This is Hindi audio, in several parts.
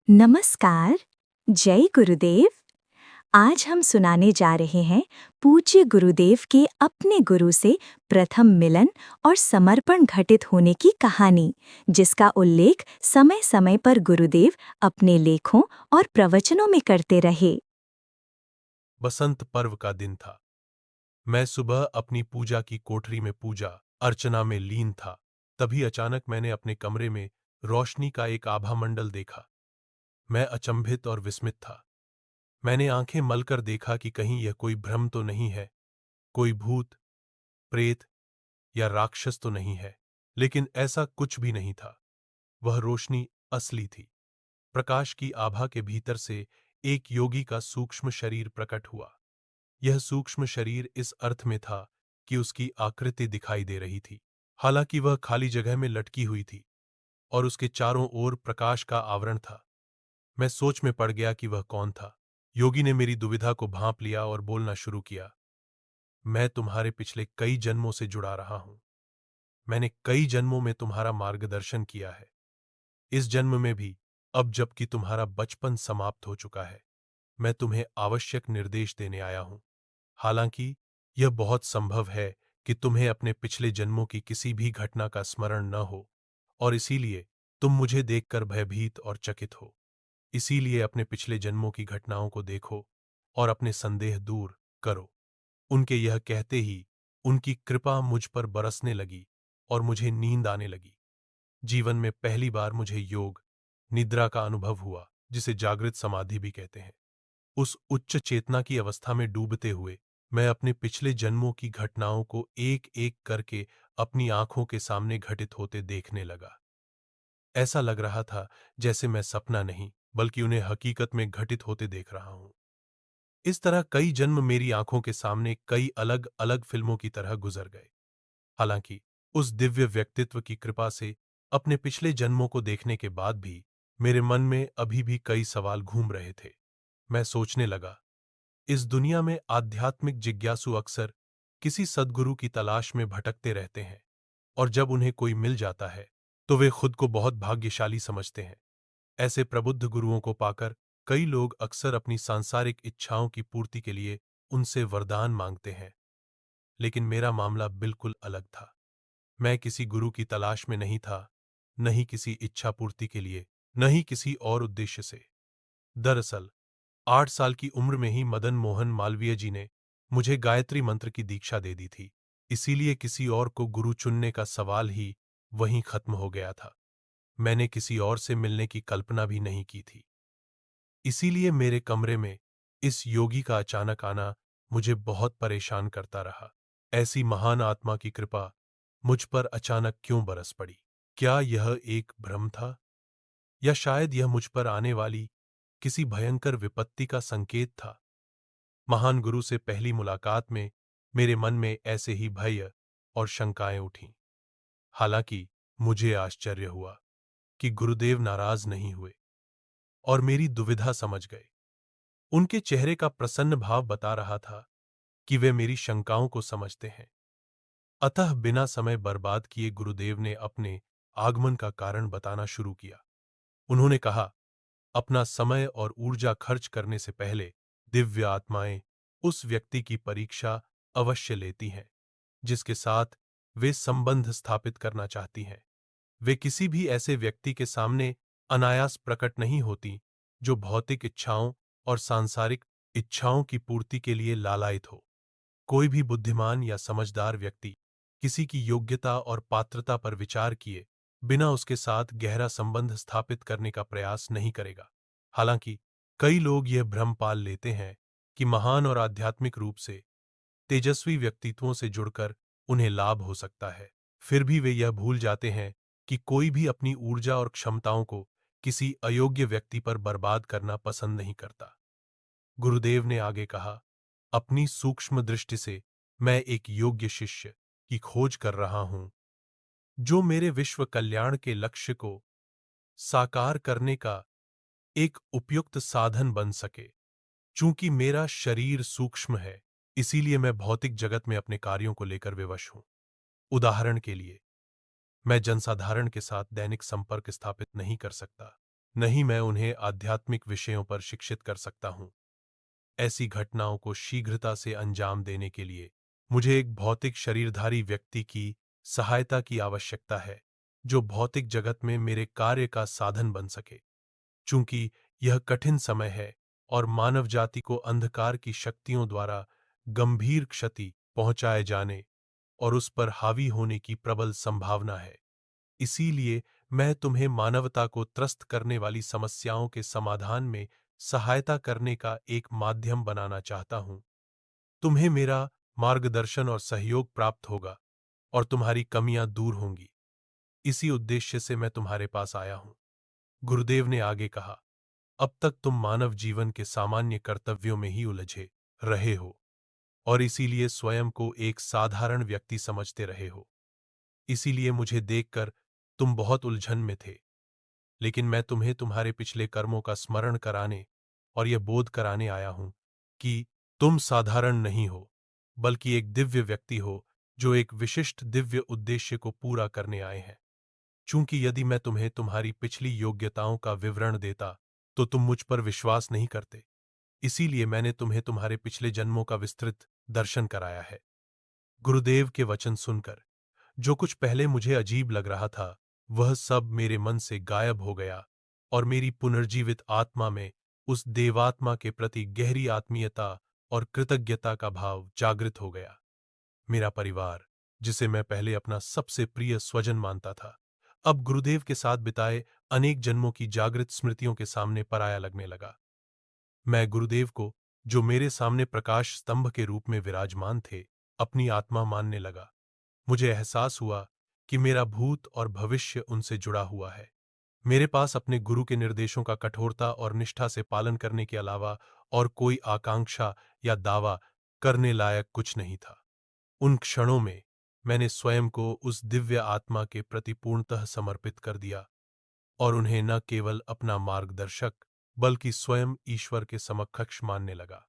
नमस्कार, जय गुरुदेव। आज हम सुनाने जा रहे हैं पूज्य गुरुदेव के अपने गुरु से प्रथम मिलन और समर्पण घटित होने की कहानी, जिसका उल्लेख समय-समय पर गुरुदेव अपने लेखों और प्रवचनों में करते रहे। बसंत पर्व का दिन था। मैं सुबह अपनी पूजा की कोठरी में पूजा अर्चना में लीन था। तभी अचानक मैंने अपने कमरे में रोशनी का एक आभामंडल देखा। मैं अचंभित और विस्मित था। मैंने आंखें मलकर देखा कि कहीं यह कोई भ्रम तो नहीं है, कोई भूत, प्रेत या राक्षस तो नहीं है। लेकिन ऐसा कुछ भी नहीं था। वह रोशनी असली थी। प्रकाश की आभा के भीतर से एक योगी का सूक्ष्म शरीर प्रकट हुआ। यह सूक्ष्म शरीर इस अर्थ में था कि उसकी आकृति दिखाई दे रही थी। हालांकि वह खाली जगह में लटकी हुई थी और उसके चारों ओर प्रकाश का आवरण था। मैं सोच में पड़ गया कि वह कौन था। योगी ने मेरी दुविधा को भांप लिया और बोलना शुरू किया। मैं तुम्हारे पिछले कई जन्मों से जुड़ा रहा हूं। मैंने कई जन्मों में तुम्हारा मार्गदर्शन किया है। इस जन्म में भी, अब जबकि तुम्हारा बचपन समाप्त हो चुका है, मैं तुम्हें आवश्यक निर्देश देने आया हूं। हालांकि यह बहुत संभव है कि तुम्हें अपने पिछले जन्मों की किसी भी घटना का स्मरण न हो और इसीलिए तुम मुझे देखकर भयभीत और चकित हो। इसीलिए अपने पिछले जन्मों की घटनाओं को देखो और अपने संदेह दूर करो। उनके यह कहते ही उनकी कृपा मुझ पर बरसने लगी और मुझे नींद आने लगी। जीवन में पहली बार मुझे योग निद्रा का अनुभव हुआ, जिसे जागृत समाधि भी कहते हैं। उस उच्च चेतना की अवस्था में डूबते हुए मैं अपने पिछले जन्मों की घटनाओं को एक एक करके अपनी आंखों के सामने घटित होते देखने लगा। ऐसा लग रहा था जैसे मैं सपना नहीं बल्कि उन्हें हकीकत में घटित होते देख रहा हूं। इस तरह कई जन्म मेरी आंखों के सामने कई अलग अलग फिल्मों की तरह गुजर गए। हालांकि उस दिव्य व्यक्तित्व की कृपा से अपने पिछले जन्मों को देखने के बाद भी मेरे मन में अभी भी कई सवाल घूम रहे थे। मैं सोचने लगा, इस दुनिया में आध्यात्मिक जिज्ञासु अक्सर किसी सद्गुरु की तलाश में भटकते रहते हैं और जब उन्हें कोई मिल जाता है तो वे खुद को बहुत भाग्यशाली समझते हैं। ऐसे प्रबुद्ध गुरुओं को पाकर कई लोग अक्सर अपनी सांसारिक इच्छाओं की पूर्ति के लिए उनसे वरदान मांगते हैं। लेकिन मेरा मामला बिल्कुल अलग था। मैं किसी गुरु की तलाश में नहीं था, न ही किसी इच्छा पूर्ति के लिए, न ही किसी और उद्देश्य से। दरअसल 8 साल की उम्र में ही मदन मोहन मालवीय जी ने मुझे गायत्री मंत्र की दीक्षा दे दी थी। इसीलिए किसी और को गुरु चुनने का सवाल ही वहीं खत्म हो गया था। मैंने किसी और से मिलने की कल्पना भी नहीं की थी। इसीलिए मेरे कमरे में इस योगी का अचानक आना मुझे बहुत परेशान करता रहा। ऐसी महान आत्मा की कृपा मुझ पर अचानक क्यों बरस पड़ी? क्या यह एक भ्रम था या शायद यह मुझ पर आने वाली किसी भयंकर विपत्ति का संकेत था? महान गुरु से पहली मुलाकात में मेरे मन में ऐसे ही भय और शंकाएं उठीं। हालांकि मुझे आश्चर्य हुआ कि गुरुदेव नाराज नहीं हुए और मेरी दुविधा समझ गए। उनके चेहरे का प्रसन्न भाव बता रहा था कि वे मेरी शंकाओं को समझते हैं। अतः बिना समय बर्बाद किए गुरुदेव ने अपने आगमन का कारण बताना शुरू किया। उन्होंने कहा, अपना समय और ऊर्जा खर्च करने से पहले दिव्य आत्माएं उस व्यक्ति की परीक्षा अवश्य लेती हैं जिसके साथ वे संबंध स्थापित करना चाहती हैं। वे किसी भी ऐसे व्यक्ति के सामने अनायास प्रकट नहीं होती जो भौतिक इच्छाओं और सांसारिक इच्छाओं की पूर्ति के लिए लालायित हो। कोई भी बुद्धिमान या समझदार व्यक्ति किसी की योग्यता और पात्रता पर विचार किए बिना उसके साथ गहरा संबंध स्थापित करने का प्रयास नहीं करेगा। हालांकि कई लोग यह भ्रम पाल लेते हैं कि महान और आध्यात्मिक रूप से तेजस्वी व्यक्तित्वों से जुड़कर उन्हें लाभ हो सकता है। फिर भी वे यह भूल जाते हैं कि कोई भी अपनी ऊर्जा और क्षमताओं को किसी अयोग्य व्यक्ति पर बर्बाद करना पसंद नहीं करता। गुरुदेव ने आगे कहा, अपनी सूक्ष्म दृष्टि से मैं एक योग्य शिष्य की खोज कर रहा हूं जो मेरे विश्व कल्याण के लक्ष्य को साकार करने का एक उपयुक्त साधन बन सके। चूंकि मेरा शरीर सूक्ष्म है, इसीलिए मैं भौतिक जगत में अपने कार्यों को लेकर विवश हूं। उदाहरण के लिए, मैं जनसाधारण के साथ दैनिक संपर्क स्थापित नहीं कर सकता। नहीं मैं उन्हें आध्यात्मिक विषयों पर शिक्षित कर सकता हूं। ऐसी घटनाओं को शीघ्रता से अंजाम देने के लिए मुझे एक भौतिक शरीरधारी व्यक्ति की सहायता की आवश्यकता है, जो भौतिक जगत में मेरे कार्य का साधन बन सके। चूंकि यह कठिन समय है और मानव जाति को अंधकार की शक्तियों द्वारा गंभीर क्षति पहुंचाए जाने और उस पर हावी होने की प्रबल संभावना है, इसीलिए मैं तुम्हें मानवता को त्रस्त करने वाली समस्याओं के समाधान में सहायता करने का एक माध्यम बनाना चाहता हूं। तुम्हें मेरा मार्गदर्शन और सहयोग प्राप्त होगा और तुम्हारी कमियां दूर होंगी। इसी उद्देश्य से मैं तुम्हारे पास आया हूं। गुरुदेव ने आगे कहा, अब तक तुम मानव जीवन के सामान्य कर्तव्यों में ही उलझे रहे हो और इसीलिए स्वयं को एक साधारण व्यक्ति समझते रहे हो। इसीलिए मुझे देखकर तुम बहुत उलझन में थे, लेकिन मैं तुम्हें तुम्हारे पिछले कर्मों का स्मरण कराने और यह बोध कराने आया हूं कि तुम साधारण नहीं हो, बल्कि एक दिव्य व्यक्ति हो जो एक विशिष्ट दिव्य उद्देश्य को पूरा करने आए हैं। चूंकि यदि मैं तुम्हें तुम्हारी पिछली योग्यताओं का विवरण देता तो तुम मुझ पर विश्वास नहीं करते, इसीलिए मैंने तुम्हें तुम्हारे पिछले जन्मों का विस्तृत दर्शन कराया है। गुरुदेव के वचन सुनकर जो कुछ पहले मुझे अजीब लग रहा था, वह सब मेरे मन से गायब हो गया और मेरी पुनर्जीवित आत्मा में उस देवात्मा के प्रति गहरी आत्मीयता और कृतज्ञता का भाव जागृत हो गया। मेरा परिवार, जिसे मैं पहले अपना सबसे प्रिय स्वजन मानता था, अब गुरुदेव के साथ बिताए अनेक जन्मों की जागृत स्मृतियों के सामने पराया लगने लगा। मैं गुरुदेव को, जो मेरे सामने प्रकाश स्तंभ के रूप में विराजमान थे, अपनी आत्मा मानने लगा। मुझे एहसास हुआ कि मेरा भूत और भविष्य उनसे जुड़ा हुआ है। मेरे पास अपने गुरु के निर्देशों का कठोरता और निष्ठा से पालन करने के अलावा और कोई आकांक्षा या दावा करने लायक कुछ नहीं था। उन क्षणों में मैंने स्वयं को उस दिव्य आत्मा के प्रति पूर्णतः समर्पित कर दिया और उन्हें न केवल अपना मार्गदर्शक बल्कि स्वयं ईश्वर के समकक्ष मानने लगा।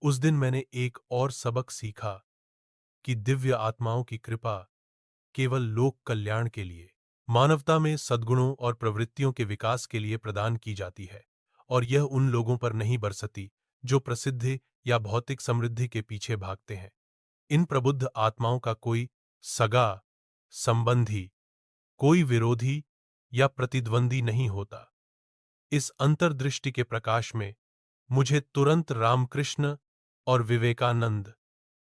उस दिन मैंने एक और सबक सीखा कि दिव्य आत्माओं की कृपा केवल लोक कल्याण के लिए, मानवता में सद्गुणों और प्रवृत्तियों के विकास के लिए प्रदान की जाती है और यह उन लोगों पर नहीं बरसती जो प्रसिद्धि या भौतिक समृद्धि के पीछे भागते हैं। इन प्रबुद्ध आत्माओं का कोई सगा, संबंधी, कोई विरोधी या प्रतिद्वंदी नहीं होता। इस अंतर्दृष्टि के प्रकाश में मुझे तुरंत रामकृष्ण और विवेकानंद,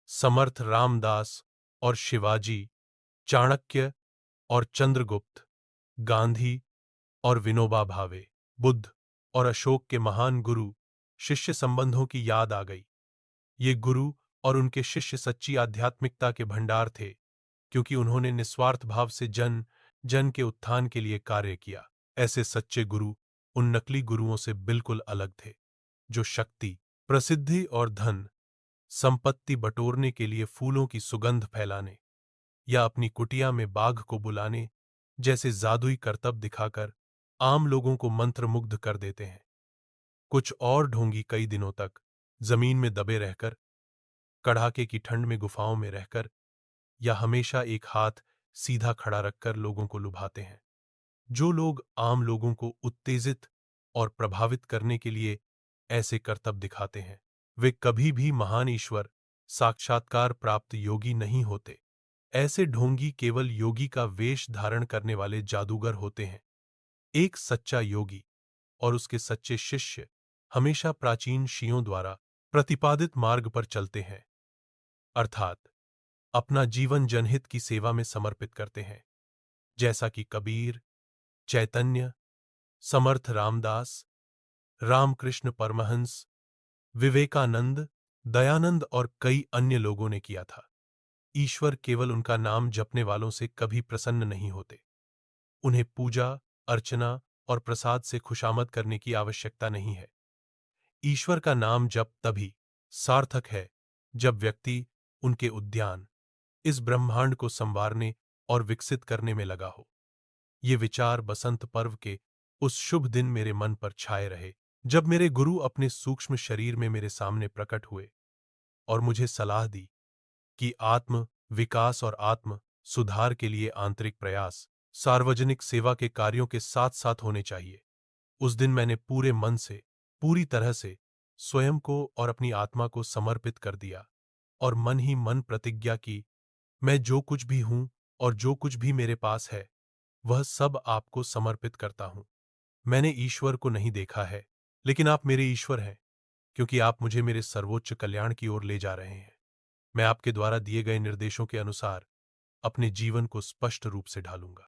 समर्थ रामदास और शिवाजी, चाणक्य और चंद्रगुप्त, गांधी और विनोबा भावे, बुद्ध और अशोक के महान गुरु शिष्य संबंधों की याद आ गई। ये गुरु और उनके शिष्य सच्ची आध्यात्मिकता के भंडार थे, क्योंकि उन्होंने निस्वार्थ भाव से जन जन के उत्थान के लिए कार्य किया। ऐसे सच्चे गुरु उन नकली गुरुओं से बिल्कुल अलग थे, जो शक्ति, प्रसिद्धि और धन संपत्ति बटोरने के लिए फूलों की सुगंध फैलाने या अपनी कुटिया में बाघ को बुलाने जैसे जादुई करतब दिखाकर आम लोगों को मंत्रमुग्ध कर देते हैं। कुछ और ढोंगी कई दिनों तक जमीन में दबे रहकर, कड़ाके की ठंड में गुफाओं में रहकर या हमेशा एक हाथ सीधा खड़ा रखकर लोगों को लुभाते हैं। जो लोग आम लोगों को उत्तेजित और प्रभावित करने के लिए ऐसे करतब दिखाते हैं, वे कभी भी महान ईश्वर साक्षात्कार प्राप्त योगी नहीं होते। ऐसे ढोंगी केवल योगी का वेश धारण करने वाले जादूगर होते हैं। एक सच्चा योगी और उसके सच्चे शिष्य हमेशा प्राचीन ऋषियों द्वारा प्रतिपादित मार्ग पर चलते हैं, अर्थात अपना जीवन जनहित की सेवा में समर्पित करते हैं, जैसा कि कबीर, चैतन्य, समर्थ रामदास, रामकृष्ण परमहंस, विवेकानंद, दयानंद और कई अन्य लोगों ने किया था। ईश्वर केवल उनका नाम जपने वालों से कभी प्रसन्न नहीं होते। उन्हें पूजा, अर्चना और प्रसाद से खुशामद करने की आवश्यकता नहीं है। ईश्वर का नाम जप तभी सार्थक है जब व्यक्ति उनके उद्यान, इस ब्रह्मांड को संवारने और विकसित करने में लगा हो। ये विचार बसंत पर्व के उस शुभ दिन मेरे मन पर छाए रहे, जब मेरे गुरु अपने सूक्ष्म शरीर में मेरे सामने प्रकट हुए और मुझे सलाह दी कि आत्म विकास और आत्म सुधार के लिए आंतरिक प्रयास सार्वजनिक सेवा के कार्यों के साथ साथ होने चाहिए। उस दिन मैंने पूरे मन से, पूरी तरह से स्वयं को और अपनी आत्मा को समर्पित कर दिया और मन ही मन प्रतिज्ञा की, मैं जो कुछ भी हूं और जो कुछ भी मेरे पास है वह सब आपको समर्पित करता हूं। मैंने ईश्वर को नहीं देखा है, लेकिन आप मेरे ईश्वर हैं, क्योंकि आप मुझे मेरे सर्वोच्च कल्याण की ओर ले जा रहे हैं। मैं आपके द्वारा दिए गए निर्देशों के अनुसार अपने जीवन को स्पष्ट रूप से ढालूंगा।